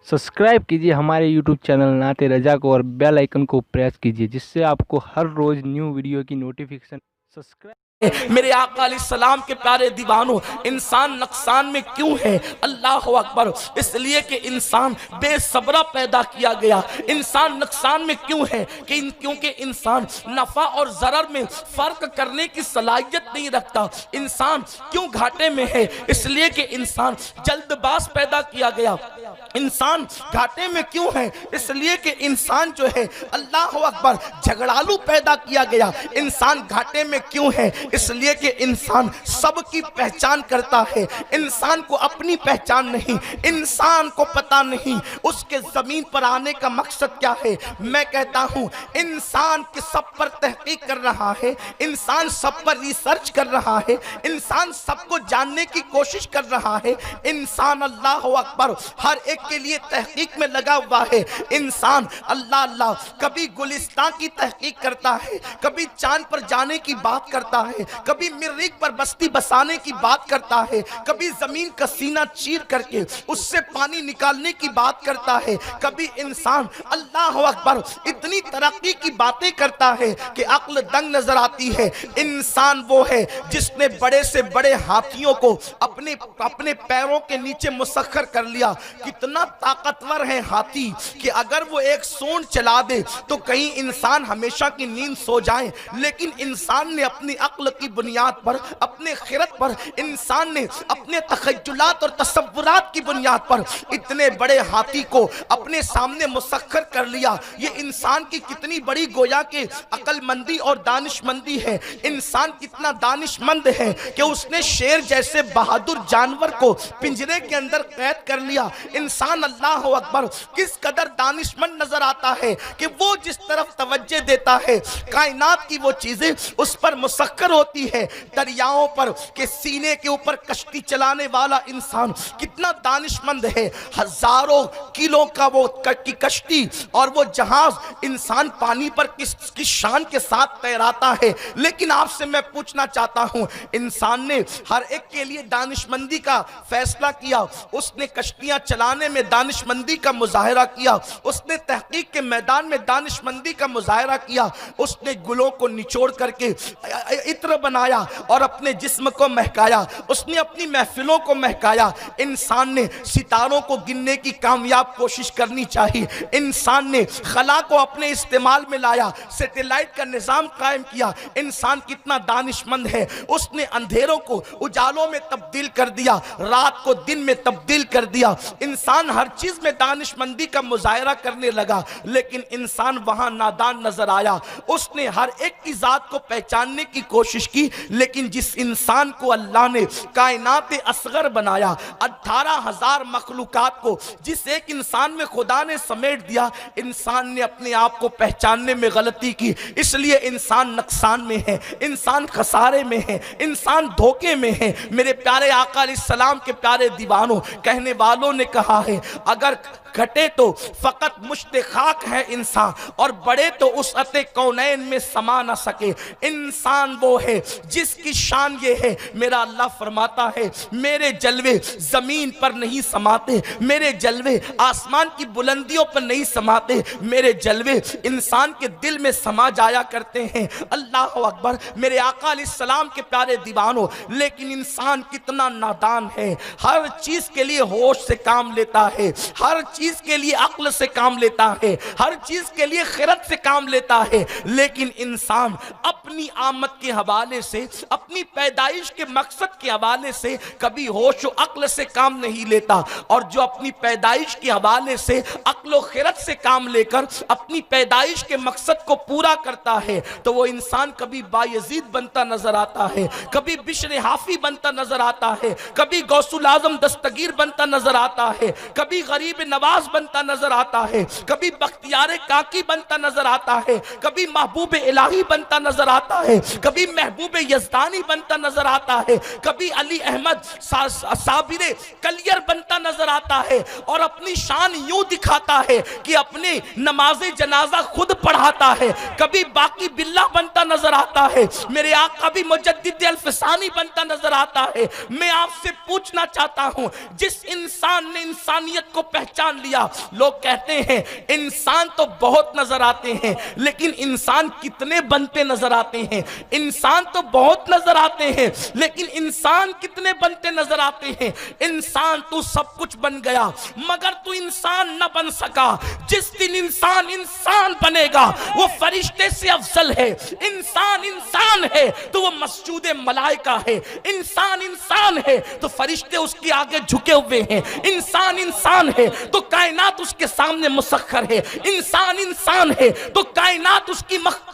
Subscribe कीजिए हमारे YouTube channel नाते रजा को और बेल आइकन को प्रेस कीजिए जिससे आपको हर रोज न्यू वीडियो की नोटिफिकेशन। सब्सक्राइब। मेरे आका अलैहिस्सलाम के प्यारे दीवानों, इंसान नुकसान में क्यों है? अल्लाह अकबर। इसलिए कि इंसान बेसब्रा पैदा किया गया। इंसान नुकसान में क्यों है? क्योंकि इंसान नफा और जरर में फर्क करने की सलाहियत नहीं रखता। इंसान क्यों घाटे में है? इसलिए कि इंसान जल्दबाज पैदा किया गया। इंसान घाटे में क्यों है? इसलिए कि इंसान जो है अल्लाह अकबर झगड़ालू पैदा किया गया। इंसान घाटे में क्यों है? इसलिए कि इंसान सबकी पहचान करता है। इंसान को अपनी पहचान नहीं, इंसान को पता नहीं उसके जमीन पर आने का मकसद क्या है। मैं कहता हूं इंसान के सब पर तहकीक कर रहा है, इंसान सब पर रिसर्च कर रहा है, इंसान सबको जानने की कोशिश कर रहा है। इंसान अल्लाह अकबर हर एक के लिए तहकीक में लगा हुआ है। इंसान अल्लाह अल्लाह कभी गुलिस्तान की तहकीक करता है, कभी चांद पर जाने की बात करता है, कभी मरीख पर बस्ती बसाने की बात करता है, कभी जमीन का सीना चीर करके उससे पानी निकालने की बात करता है। कभी इंसान अल्लाह अकबर इतनी तरक्की की बातें करता है कि अक्ल दंग नजर आती है। इंसान वो है जिसने बड़े से बड़े हाथियों को अपने अपने पैरों के नीचे मुसख्खर कर लिया। कितना ताकतवर है हाथी कि अगर वो एक सूंड चला दे तो कहीं इंसान हमेशा की नींद सो जाए। लेकिन इंसान ने अपनी अक्ल की बुनियाद पर, अपने खिरत पर, इंसान ने अपने तखय्युलात और तसव्वुरात की बुनियाद पर इतने बड़े हाथी को अपने सामने मुसख्खर कर लिया। ये इंसान की कितनी बड़ी गोया के अक्लमंदी और दानिशमंदी है। इंसान कितना दानिशमंद है कि उसने शेर जैसे बहादुर जानवर को पिंजरे के अंदर कैद कर लिया। इंसान अल्लाह अकबर किस कदर दानिशमंद नजर आता है कि वो जिस तरफ तवज्जो देता है कायनात की वो चीजें उस पर मुसख्खर होती है। दरियाओं पर के सीने के ऊपर कश्ती चलाने वाला इंसान कितना दानिशमंद है। हजारों किलो का वो की कश्ती और वो जहाज इंसान पानी पर किस शान के साथ तैराता है। लेकिन आपसे मैं पूछना चाहता हूं, इंसान ने हर एक के लिए दानिशमंदी का फैसला किया। उसने कश्तियां चलाने में दानिशमंदी का मुजाहिरा किया, उसने तहकीक के मैदान में दानिशमंदी का मुजाहिरा किया। उसने गुलों को निचोड़ करके इत्र बनाया और अपने जिस्म को महकाया, उसने अपनी महफिलों को महकाया। इंसान ने सितारों को गिनने की कामयाब कोशिश करनी चाहिए। इंसान ने खला को अपने इस्तेमाल में लाया, सैटेलाइट का निजाम कायम किया। इंसान कितना दानिशमंद है, उसने अंधेरों को उजालों में तब्दील कर दिया, रात को दिन में तब्दील कर दिया। इंसान हर चीज में दानिशमंदी का मुजाहिरा करने लगा। लेकिन इंसान वहां नादान नजर आया। उसने हर एक की जात को पहचानने की कोशिश की। लेकिन जिस इंसान को अल्लाह ने कायनात असगर बनाया, 18,000 मखलूकात को जिस एक इंसान में खुदा ने समेट दिया, इंसान ने अपने आप को पहचानने में गलती की। इसलिए इंसान नुकसान में है, इंसान खसारे में है, इंसान धोखे में है। मेरे प्यारे आका अलैहिस्सलाम के प्यारे दीवानों, कहने वालों ने कहा है अगर घटे तो फकत मुश्ते खाक है इंसान और बड़े तो उस अते कौनैन में समा ना सके। इंसान वो है जिसकी शान ये है, मेरा अल्लाह फरमाता है मेरे जलवे जमीन पर नहीं समाते, मेरे जलवे आसमान की बुलंदियों पर नहीं समाते, मेरे जलवे इंसान के दिल में समा जाया करते हैं। अल्लाह अकबर। मेरे आका अलैहिस्सलाम के प्यारे दीवानों, लेकिन इंसान कितना नादान है। हर चीज के लिए होश से काम लेता है, हर चीज के लिए अक्ल से काम लेता है, हर चीज के लिए खिरत से काम लेता है। लेकिन इंसान अपनी आमद के हवाले से, अपनी पैदाइश के मकसद के हवाले से कभी होश और अक्ल से काम नहीं लेता। और जो अपनी पैदाइश के हवाले से अक्ल और खिरत से काम लेकर अपनी पैदाइश के मकसद को पूरा करता है तो वो इंसान कभी बायजीद बनता नजर आता है, कभी बिश्र हाफी बनता नजर आता है, कभी गौसुल आजम दस्तगीर बनता नजर आता है, कभी गरीब नवाज बनता नजर आता है, कभी बख्तियार काकी बनता नजर आता है, कभी महबूब इलाही बनता नजर आता है, कभी महबूब यज़दानी बनता नजर आता है, कभी अली अहमद साबिर कलियर बनता नजर आता है और अपनी शान यूं दिखाता है कि अपने नमाज़े जनाजा खुद पढ़ाता है। कभी बाकी बिल्ला बनता नजर आता है, मेरे आका भी मुजद्दिद अल्फसानी बनता नजर आता है। मैं आपसे पूछना चाहता हूं, जिस इंसान ने इंसानियत को पहचान लिया। लोग कहते हैं इंसान तो बहुत नजर आते हैं, लेकिन इंसान कितने बनते नजर आते हैं। इंसान तो बहुत नजर आते हैं, लेकिन इंसान कितने बनते नजर आते हैं। इंसान तू सब कुछ बन गया, मगर तू इंसान न बन सका। जिस दिन इंसान इंसान बनेगा, वो फरिश्ते से अफजल है। इंसान इंसान है तो वो मस्जूदे मलाइका है। इंसान इंसान है तो फरिश्ते उसके आगे झुके हुए हैं। इंसान इंसान है तो कायनात उसके सामने मुसख्खर है। इंसान इंसान है तो कायनात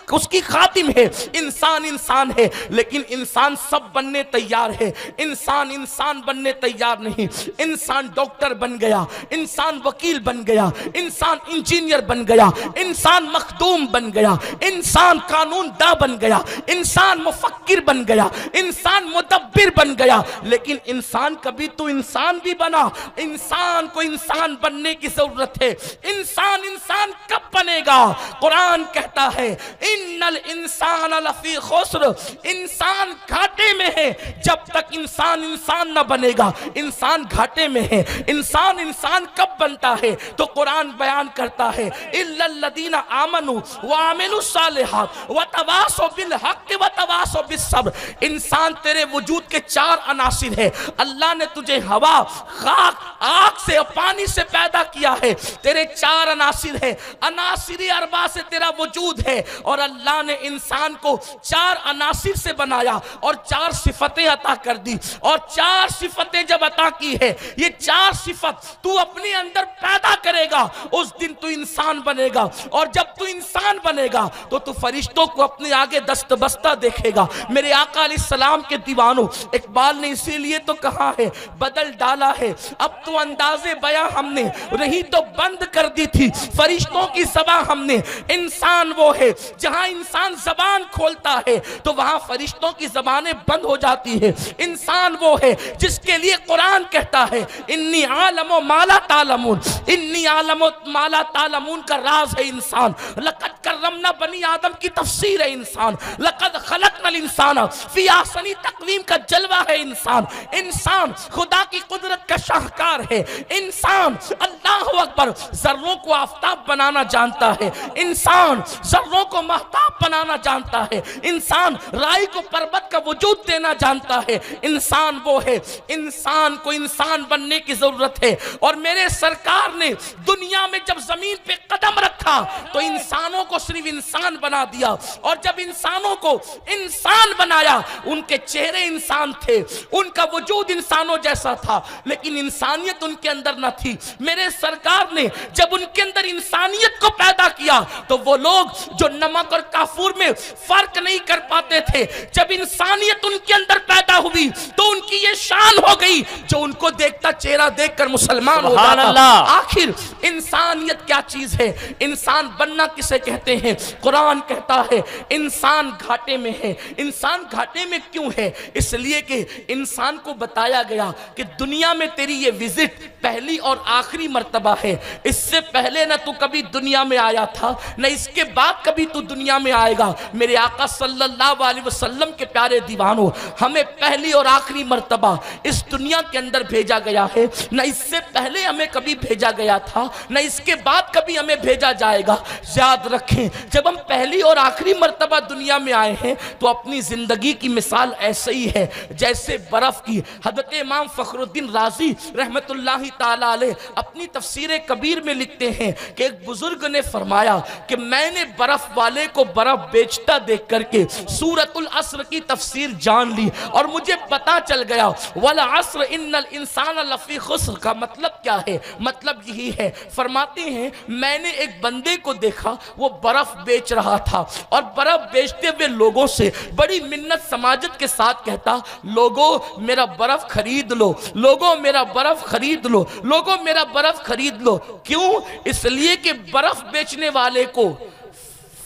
उसकी खातिम है। इंसान इंसान है, लेकिन इंसान सब बनने तैयार है। इंसान इंसान बनने तैयार नहीं। इंसान डॉक्टर बन गया, इंसान वकील बन गया, इंसान इंजीनियर बन गया, इंसान मखदूम बन गया, इंसान कानून दा बन गया, इंसान मुफक्किर बन गया, इंसान मुदब्बिर बन गया। लेकिन इंसान कभी तो इंसान भी बना। इंसान को इंसान बनने की जरूरत है। इंसान इंसान कब बनेगा? कुरान कहता है इन्नल इंसान लफी खुस्र, इंसान घाटे में है। जब तक इंसान इंसान न बनेगा, इंसान घाटे में है। इंसान इंसान कब बनता है? तो कुरान बयान करता है इल्लल्लज़ीना आमनू व अमिलुस सालिहात व तवासौ बिल हक़ व तवासौ बिस सब्र। इंसान तेरे वजूद के चार अनासिर है। अल्लाह ने तुझे हवा, खाक, आग से और पानी से पैदा किया है। तेरे चार अनासिर है। अनासिर अरबा से तेरा वजूद है। और अल्लाह ने इंसान को चार अनासिर से बनाया और चार सिफतें अता कर दी। और चार सिफतें जब अता की है, ये चार सिफत तू अपने अंदर पैदा करेगा, उस दिन तू इंसान बनेगा। और जब तू इंसान बनेगा तो तू फरिश्तों को अपने आगे दस्तबस्ता देखेगा। मेरे आका अलैहिस्सलाम के दीवानों, इकबाल ने इसीलिए तो कहा है बदल डाला है अब तो अंदाजे बयां हमने, रही तो बंद कर दी थी फरिश्तों की ज़बान हमने। इंसान वो है जहां इंसान जबान खोलता है तो वहां फरिश्तों की जबानें बंद हो जाती है। इंसान वो है जिसके लिए कुरान कहता है इन्नी आलमो माला तालमून, इन्नी आलमो माला तालमून का राज है इंसान। लक़द कर्रमना बनी आदम की तफसीर है इंसान। लक़द खलक़नल इंसान फी अहसनी तक़वीम का जलवा है इंसान। इंसान खुदा की कुदरत का शाहकार है। इंसान अल्लाहु अकबर जर्रों को आफताब बनाना जानता है। इंसान जर्रों को महताब बनाना जानता है। इंसान राई को पर्वत का वजूद देना जानता है। इंसान वो है, इंसान को इंसान बनने की जरूरत है। और मेरे सरकार ने दुनिया में जब जमीन पे कदम रखा तो इंसानों को सिर्फ इंसान बना दिया। और जब इंसानों को इंसान बनाया, उनके चेहरे इंसान थे, उनका वजूद इंसानों जैसा था, लेकिन इंसानियत उनके अंदर न थी। मेरे सरकार ने जब उनके अंदर इंसानियत को पैदा किया तो वो लोग जो नमक और काफूर में फर्क नहीं कर पाते थे, जब इंसानियत उनके अंदर पैदा हुई तो उनकी ये शान हो गई, जो उनको देखता चेहरा देखकर मुसलमान हो जाता। आखिर इंसानियत क्या चीज है? इंसान बनना किसे कहते हैं? कुरान कहता है इंसान घाटे में है। इंसान घाटे में क्यों है? इसलिए कि इंसान को बताया गया कि दुनिया में तेरी ये विजिट पहली और आखिरी मर्तबा है। इससे पहले ना तू कभी दुनिया में आया था, न इसके बाद कभी तू दुनिया में आएगा। मेरे आका सल्लल्लाहु अलैहि वसल्लम के प्यारे दीवानों, हमें पहली और आखिरी मर्तबा इस दुनिया के अंदर भेजा गया है। न इससे पहले हमें कभी भेजा गया था, न इसके बाद कभी हमें भेजा जाएगा। याद रखें, जब हम पहली और आखिरी मर्तबा दुनिया में आए हैं तो अपनी जिंदगी की मिसाल ऐसे ही है जैसे बर्फ की। हज़रत इमाम फखरुद्दीन राजी रहमतुल्लाहि ताला अलैह अपनी तफसीर कबीर में लिखते हैं कि एक बुजुर्ग ने फरमाया कि मैंने बर्फ वाले को बर्फ बेचता देख करके सूरतुल अस्र की तफसीर जान ली और मुझे पता चल गया वल अस्र इन्नल इंसान लफी खुस्र का मतलब क्या है। मतलब यही है, फरमाते हैं मैंने एक बंदे को देखा, वो बर्फ बेच रहा था और बर्फ बेचते हुए लोगों से बड़ी मिन्नत समाजत के साथ कहता, लोगों मेरा बर्फ खरीद लो, लोगों मेरा बर्फ खरीद लो, लोगों मेरा बर्फ खरीद लो। क्यों? इसलिए कि बर्फ बेचने वाले को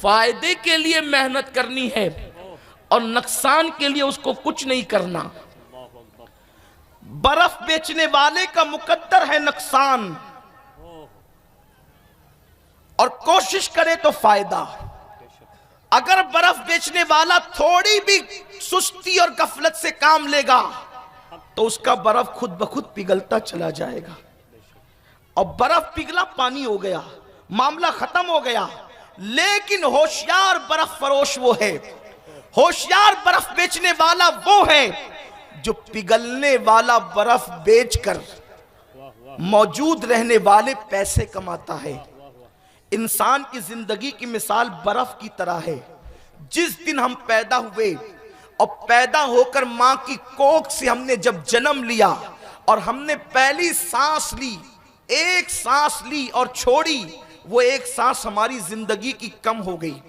फायदे के लिए मेहनत करनी है और नुकसान के लिए उसको कुछ नहीं करना। बर्फ बेचने वाले का मुकद्दर है नुकसान और कोशिश करे तो फायदा। अगर बर्फ बेचने वाला थोड़ी भी सुस्ती और गफलत से काम लेगा तो उसका बर्फ खुद ब खुद पिघलता चला जाएगा। और बर्फ पिघला, पानी हो गया, मामला खत्म हो गया। लेकिन होशियार बर्फ फरोश वो है, होशियार बर्फ बेचने वाला वो है जो पिघलने वाला बर्फ बेचकर मौजूद रहने वाले पैसे कमाता है। इंसान की जिंदगी की मिसाल बर्फ की तरह है। जिस दिन हम पैदा हुए और पैदा होकर मां की कोख से हमने जब जन्म लिया और हमने पहली सांस ली, एक सांस ली और छोड़ी, वो एक सांस हमारी जिंदगी की कम हो गई।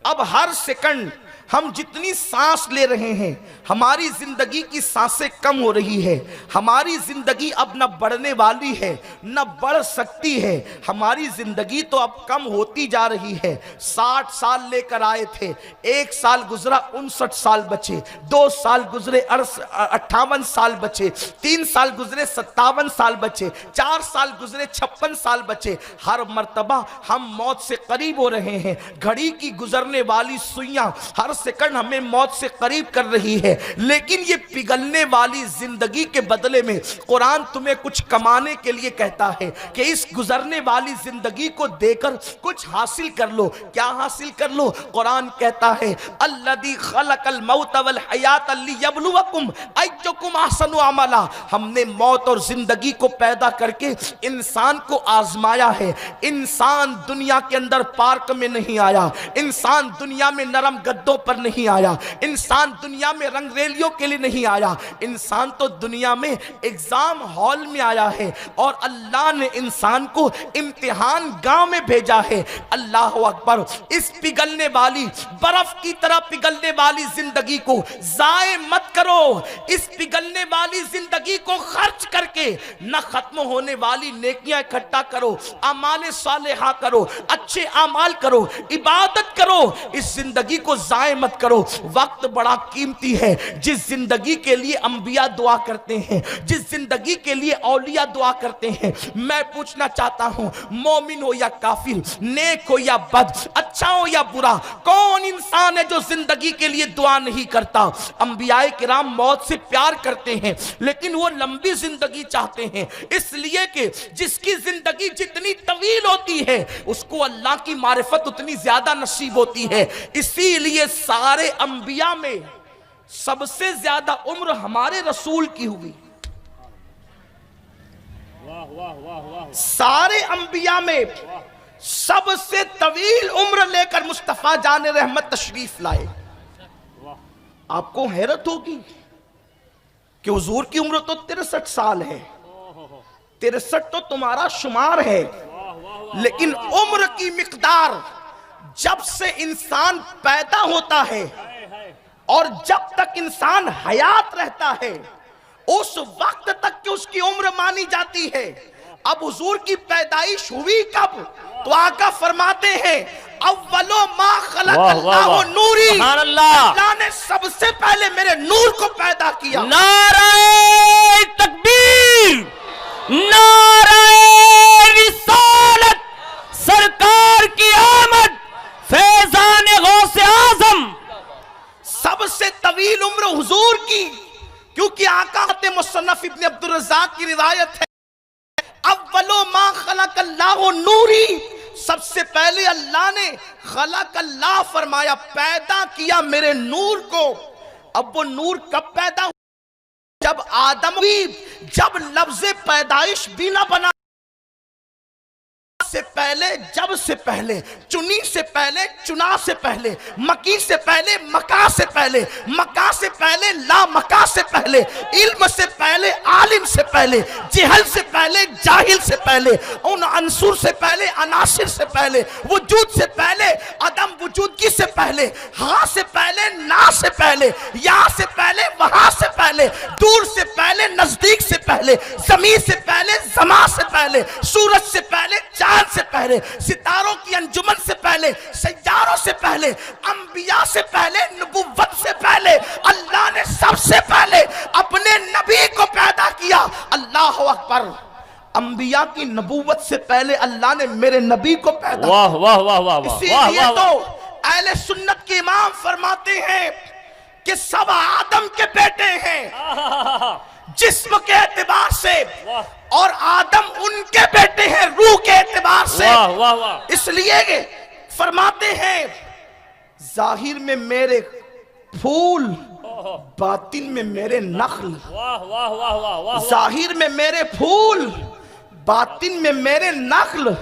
अब हर सेकंड हम जितनी सांस ले रहे हैं, हमारी जिंदगी की सांसें कम हो रही है। हमारी जिंदगी अब न बढ़ने वाली है न बढ़ सकती है। हमारी जिंदगी तो अब कम होती जा रही है। 60 साल लेकर आए थे, 1 साल गुजरा 59 साल बचे, 2 साल गुजरे 58 साल बचे, 3 साल गुजरे 57 साल बचे, 4 साल गुजरे 56 साल बचे। हर मर्तबा हम मौत से करीब हो रहे हैं। घड़ी की गुजरने वाली सुइयां हर सेकंड हमें मौत से करीब कर रही है। लेकिन ये पिघलने वाली जिंदगी के बदले में कुरान तुम्हें कुछ कमाने के लिए कहता है कि इस गुजरने वाली जिंदगी को देकर कुछ हासिल कर लो। क्या हासिल कर लो? कुरान कहता है अल्लज़ी खलक़ल मौत वल हयात लियब्लुवकुम अय्युकुम अहसनु अमला। हमने मौत और जिंदगी को पैदा करके इंसान को आजमाया है। इंसान दुनिया के अंदर पार्क में नहीं आया, इंसान दुनिया में नरम गद्दों पर नहीं आया, इंसान दुनिया में रंगरेलियों के लिए नहीं आया। इंसान तो दुनिया में एग्जाम हॉल में आया है और अल्लाह ने इंसान को इम्तिहान गांव में भेजा है। अल्लाह अकबर। इस पिघलने वाली बर्फ की तरह पिघलने वाली जिंदगी को जाए मत करो। इस पिघलने वाली जिंदगी को खर्च करके न खत्म होने वाली नेकियां इकट्ठा करो, अमाल सालेहा करो, अच्छे अमाल करो, इबादत करो। इस जिंदगी को जाए मत करो। वक्त बड़ा कीमती है। जिस जिंदगी के लिए अंबिया दुआ करते हैं, जिस जिंदगी के लिए औलिया दुआ करते हैं, मैं पूछना चाहता हूं, मोमिन हो या काफिर, नेक हो या बद, अच्छा हो या बुरा, कौन इंसान है जो जिंदगी के लिए दुआ नहीं करता? अंबियाए किराम मौत से प्यार करते हैं लेकिन वो लंबी जिंदगी चाहते हैं, इसलिए कि जिसकी जिंदगी जितनी तवील होती है उसको अल्लाह की मारिफत उतनी ज्यादा नसीब होती है। इसीलिए सारे अंबिया में सबसे ज्यादा उम्र हमारे रसूल की हुई। सारे अंबिया में सबसे तवील उम्र लेकर मुस्तफा जाने रहमत तशरीफ लाए। आपको हैरत होगी कि हुजूर की उम्र तो 63 साल है। 63 तो तुम्हारा शुमार है, लेकिन उम्र की मिकदार जब से इंसान पैदा होता है और जब तक इंसान हयात रहता है उस वक्त तक की उसकी उम्र मानी जाती है। अब हुजूर की पैदाइश हुई कब? तो आका फरमाते हैं अव्वलो मा खलक़ल्लाहु नूरी, अल्लाह ने सबसे पहले मेरे नूर को पैदा किया। नारे तकबीर, नारे रिसालत, सरकार की आमद, फैजान गौसे आजम। सबसे तवील उम्र हुजूर की, क्योंकि आका मुसन्नफ इब्न अब्दुल रज़्ज़ाक़ की रिवायत है अव्वलो मा खलक़ल्लाहु नूरी, सबसे पहले अल्लाह ने खलक़ल्लाह फरमाया, पैदा किया मेरे नूर को। अब वो नूर कब पैदा हुआ? जब आदम हुई, जब लफ्ज़े पैदाइश भी ना बना से पहले, जब से पहले, चुनी से पहले, चुना से पहले, मकी से पहले, मका से पहले, मका से पहले, ला मका से पहले, इल्म से पहले, आलिम से पहले, जिहल से पहले, जाहिल से पहले, उन अंसुर से पहले, अनासिर से पहले, वजूद से पहले, अदम वजूदगी से पहले, हा से पहले, ना से पहले, या से पहले, वहां से पहले, दूर से पहले, नजदीक से पहले, जमीन से पहले, जमा से पहले, सूरज से पहले, चांद से पहले, सितारों की अंजुमन से पहले, सैयारों से पहले, अंबिया से पहले, नबुव्वत से पहले अल्लाह ने सबसे पहले अपने नबी को पैदा किया। अल्लाह अकबर। अंबिया की नबुव्वत से पहले अल्लाह ने मेरे नबी को पैदा। वाह वाह वाह वाह वाह। इसीलिए तो अहले सुन्नत के इमाम फरमाते हैं कि सब आदम के बेटे हैं, जिस्म के एतबार से, और आदम उनके बेटे हैं रूह के एतबार से। वाह वाह वाह। इसलिए फरमाते हैं जाहिर में मेरे फूल, बातिन में मेरे नख्ल। वाह वाह वाह वाह वाह। जाहिर में मेरे फूल, बातिन में मेरे नख्ल,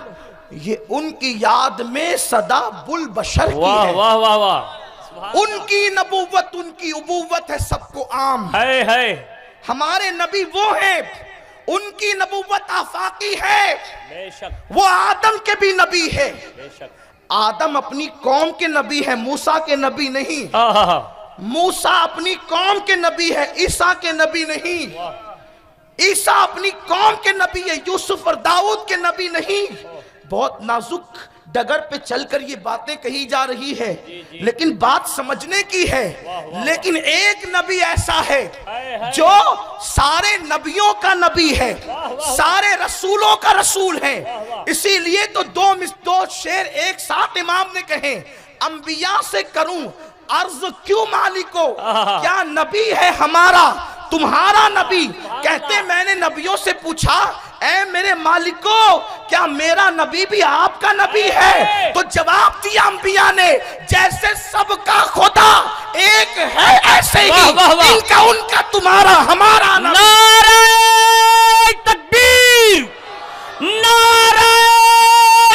ये उनकी याद में सदा बुल बशर की वाह है। वाह वाह वाह। उनकी नबूवत, उनकी उबूवत है सबको आम। है हमारे नबी वो हैं, उनकी नबूवत आफाकी है। बेशक वो आदम के भी नबी है। बेशक। आदम अपनी कौम के नबी है, मूसा के नबी नहीं। मूसा अपनी कौम के नबी है, ईसा के नबी नहीं। ईसा अपनी कौम के नबी है, यूसुफ और दाऊद के नबी नहीं। बहुत नाजुक डगर पे चलकर ये बातें कही जा रही है, लेकिन बात समझने की है। लेकिन एक नबी ऐसा है जो सारे नबियों का नबी है, सारे रसूलों का रसूल है। इसीलिए तो दो शेर एक साथ इमाम ने कहे, अंबिया से करूं अर्ज क्यों मालिको, क्या नबी है हमारा तुम्हारा नबी। कहते मैंने नबियों से पूछा, ऐ मेरे मालिको क्या मेरा नबी भी आपका नबी है? तो जवाब दिया अंबिया ने, जैसे सबका खुदा एक है ऐसे ही इनका उनका तुम्हारा हमारा नबी। नारे तकबीर, नारे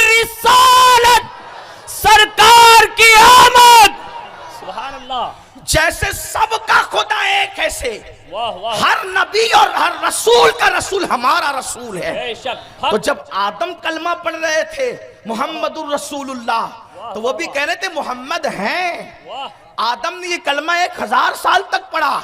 रिसालत, सरकार की आमद। सुभान अल्लाह। जैसे सबका खुदा एक है से वाह वाह। हर नबी और हर रसूल का रसूल हमारा रसूल है। बेशक। तो जब आदम कलमा पढ़ रहे थे मुहम्मदुर रसूलुल्लाह, तो वो भी कह रहे थे मोहम्मद हैं। आदम ने ये कलमा 1000 साल तक पढ़ा।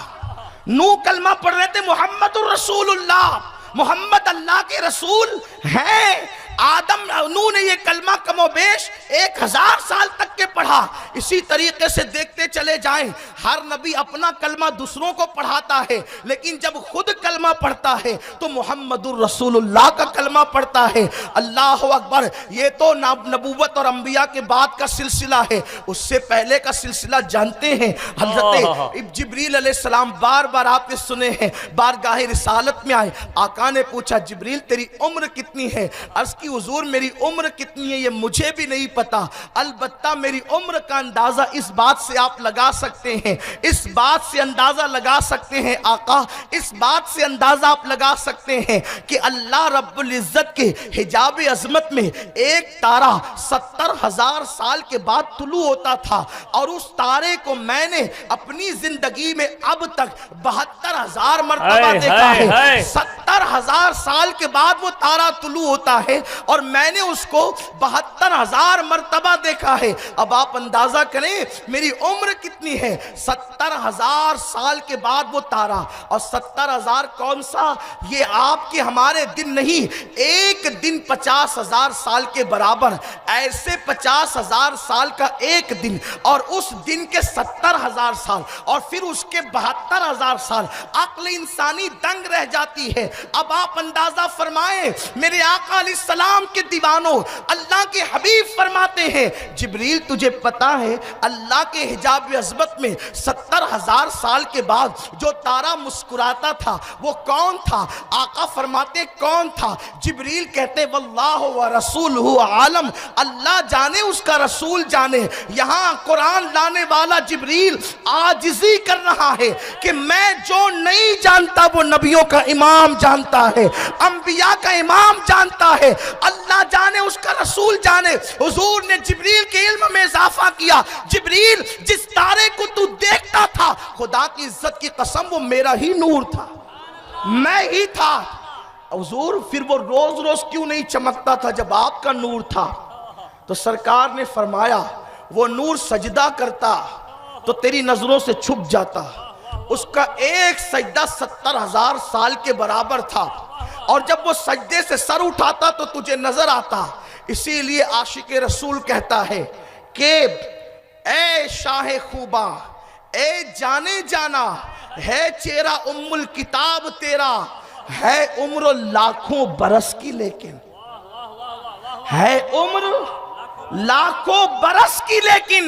नूह कलमा पढ़ रहे थे मुहम्मदुर रसूलुल्लाह, मोहम्मद अल्लाह के रसूल हैं। आदम नूह ने ये कलमा कमोबेश 1000 साल तक के पढ़ा। इसी तरीके से देखते चले जाएं, हर नबी अपना कलमा दूसरों को पढ़ाता है, लेकिन जब खुद कलमा पढ़ता है तो मुहम्मदुर रसूलुल्लाह का कलमा पढ़ता है। अल्लाह अकबर। ये तो नबूवत और अंबिया के बाद का सिलसिला है। उससे पहले का सिलसिला जानते हैं। हजरत जिब्रील अलैहिस्सलाम बार बार आपने सुने हैं, बारगाह रिसालत में आए, आका ने पूछा जिब्रील तेरी उम्र कितनी है? अर्ज की हुजूर मेरी उम्र कितनी है ये मुझे भी नहीं पता, अलबत्ता मेरी उम्र का अंदाजा इस बात से आप लगा सकते हैं, इस बात से अंदाजा लगा सकते हैं आका, इस बात से अंदाजा आप लगा सकते हैं कि अल्लाह रब्बुल इज्जत के हिजाब अजमत में एक तारा 70,000 साल के बाद तुलू होता था, और उस तारे को मैंने अपनी जिंदगी में अब तक 72,000 मरतबा देखा है। 70,000 साल के बाद वो तारा तुलू होता है और मैंने उसको 72,000 मरतबा देखा है। अब आप अंदाजा करें मेरी उम्र कितनी है। 70,000 साल के बाद वो तारा, और 70,000 कौन सा, ये आपके हमारे दिन नहीं, एक दिन 50,000 साल के बराबर। ऐसे 50,000 साल का एक दिन, और उस दिन के 70,000 साल, और फिर उसके 72,000 साल। अक्ल इंसानी दंग रह जाती है। अब आप अंदाजा फरमाएं मेरे आका अलैहिस्सलाम के दीवानों, अल्लाह के हबीब फरमाते हैं जिब्रील तुझे पता है अल्लाह के हिजाब अज़मत में 70,000 साल के बाद जो तारा मुस्कुराता था वो कौन था? आका फरमाते कौन था? जिब्रील कहते वल्लाहु व रसूलुहु आलम, अल्लाह जाने उसका रसूल जाने। यहाँ कुरान लाने वाला जिब्रील आजिज़ी कर रहा है कि मैं जो नहीं जानता वो नबियों का इमाम जानता है, अंबिया का इमाम जानता है, अल्लाह जाने उसका रसूल जाने। हुजूर ने जिब्रील के इल्म में इजाफा किया, जिब्रील जिस तारे को तू देखता था खुदा की इज्जत की कसम वो मेरा ही नूर था, मैं ही था। हुजूर फिर वो रोज रोज क्यों नहीं चमकता था जब आपका नूर था? तो सरकार ने फरमाया वो नूर सजदा करता तो तेरी नजरों से छुप जाता। उसका एक सजदा 70,000 साल के बराबर था, और जब वो सजदे से सर उठाता तो तुझे नजर आता। इसीलिए आशिक रसूल कहता है कि ए शाह खूबा, ए जाने जाना है चेहरा उम्मुल किताब तेरा, है उम्र लाखों बरस की लेकिन, है उम्र लाखों बरस की लेकिन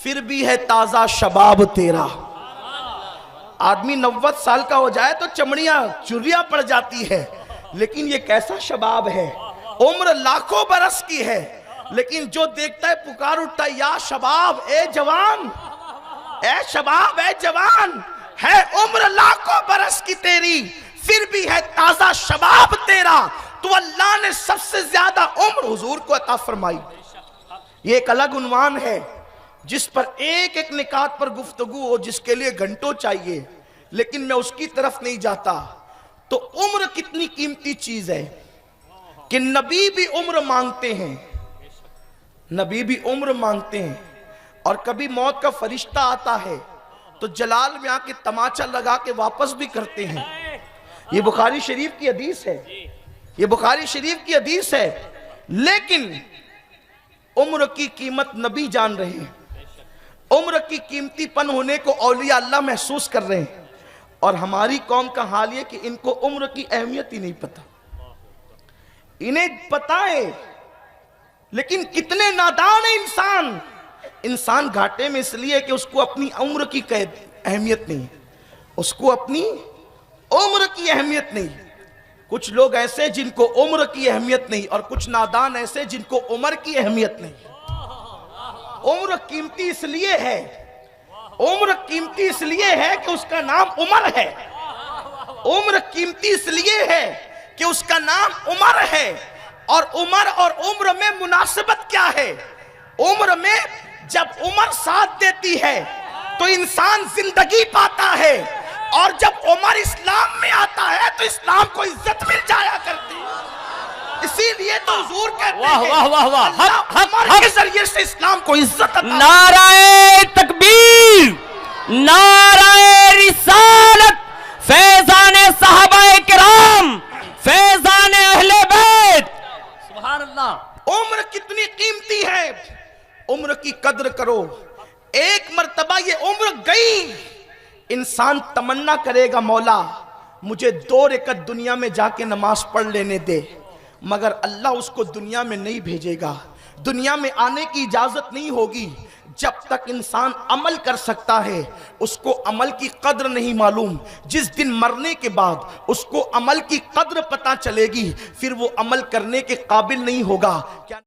फिर भी है ताजा शबाब तेरा। आदमी 90 साल का हो जाए तो चमड़ियां चुर्रियां पड़ जाती है, लेकिन ये कैसा शबाब है, उम्र लाखों बरस की है, लेकिन जो देखता है पुकार उठता है, या शबाब ए जवान, ए शबाब ए जवान, है उम्र लाखों बरस की तेरी, फिर भी है ताजा शबाब तेरा, तो अल्लाह ने सबसे ज्यादा उम्र हुजूर को अता फरमाई। ये एक अलग उन्वान है जिस पर एक एक निकात पर गुफ्तगू हो, जिसके लिए घंटों चाहिए, लेकिन मैं उसकी तरफ नहीं जाता। तो उम्र कितनी कीमती चीज है कि नबी भी उम्र मांगते हैं, नबी भी उम्र मांगते हैं, और कभी मौत का फरिश्ता आता है तो जलाल में आके तमाचा लगा के वापस भी करते हैं। ये बुखारी शरीफ की हदीस है, ये बुखारी शरीफ की हदीस है। लेकिन उम्र की कीमत नबी जान रहे हैं, उम्र की कीमतीपन होने को औलिया अल्लाह महसूस कर रहे हैं, और हमारी कौम का हाल ये कि इनको उम्र की अहमियत ही नहीं पता। इन्हें पता है, लेकिन कितने नादान है इंसान। इंसान घाटे में इसलिए कि उसको अपनी उम्र की अहमियत नहीं, उसको अपनी उम्र की अहमियत नहीं। कुछ लोग ऐसे जिनको उम्र की अहमियत नहीं, और कुछ नादान ऐसे जिनको उम्र की अहमियत नहीं। उम्र कीमती इसलिए है, उम्र कीमती इसलिए है कि उसका नाम उमर है। उम्र कीमती इसलिए है कि उसका नाम उमर है। और उमर और उम्र में मुनासिबत क्या है? उम्र में जब उम्र साथ देती है तो इंसान जिंदगी पाता है, और जब उमर इस्लाम में आता है तो इस्लाम को इज्जत मिल जाया करती है। इसीलिए तो हुजूर कहते हैं, वाह वाह वाह, उमर के जरिए से इस्लाम को इज्जत। नाराए तकबीर, नाराए रिसालत, फैजाने साहबाए किराम, फैजाने अहले बैत, सुभान अल्लाह। उम्र कितनी कीमती है, उम्र की कद्र करो। एक मर्तबा ये उम्र गई, इंसान तमन्ना करेगा, मौला मुझे 2 रकअत दुनिया में जाके नमाज पढ़ लेने दे, मगर अल्लाह उसको दुनिया में नहीं भेजेगा। दुनिया में आने की इजाजत नहीं होगी जब तक इंसान अमल कर सकता है। उसको अमल की कद्र नहीं मालूम। जिस दिन मरने के बाद उसको अमल की कद्र पता चलेगी, फिर वो अमल करने के काबिल नहीं होगा। क्या